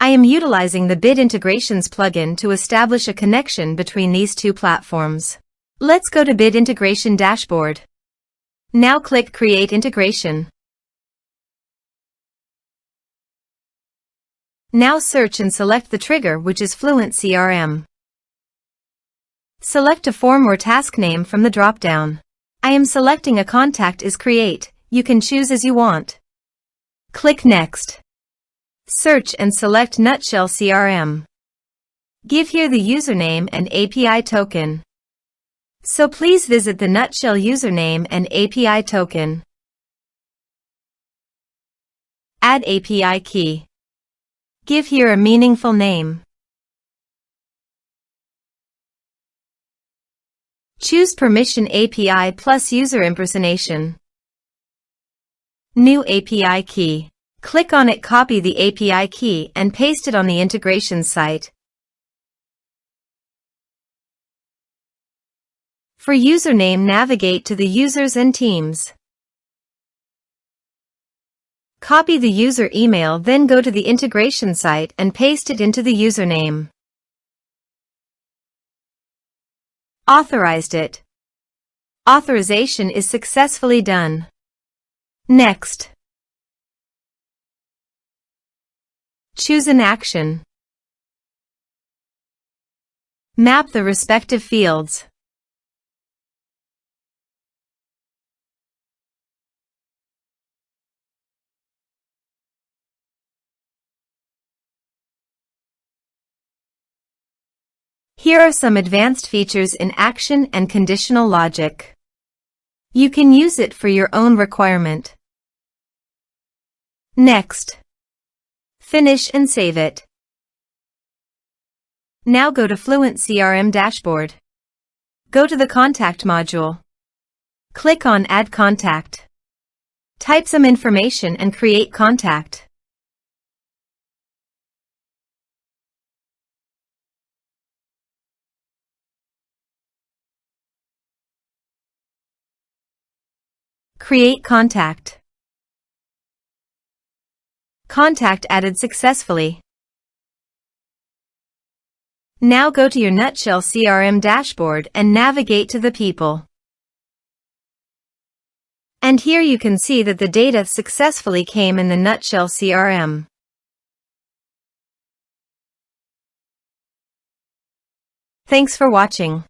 I am utilizing the Bit Integrations plugin to establish a connection between these two platforms. Let's go to Bit Integration Dashboard. Now click Create Integration. Now search and select the trigger, which is FluentCRM. Select a form or task name from the drop-down. I am selecting a contact is create. You can choose as you want. Click Next. Search and select Nutshell CRM. Give here the username and API token. So please visit the Nutshell username and API token. Add API key. Give here a meaningful name. Choose Permission API plus User Impersonation. New API key. Click on it, copy the API key and paste it on the integration site. For username, navigate to the users and teams. Copy the user email, then go to the integration site and paste it into the username. Authorized it. Authorization is successfully done. Next. Choose an action. Map the respective fields. Here are some advanced features in action and conditional logic. You can use it for your own requirement. Next. Finish and save it. Now go to FluentCRM dashboard. Go to the Contact module. Click on Add Contact. Type some information and create contact. Create contact. Contact added successfully. Now go to your Nutshell CRM dashboard and navigate to the people. And here you can see that the data successfully came in the Nutshell CRM. Thanks for watching.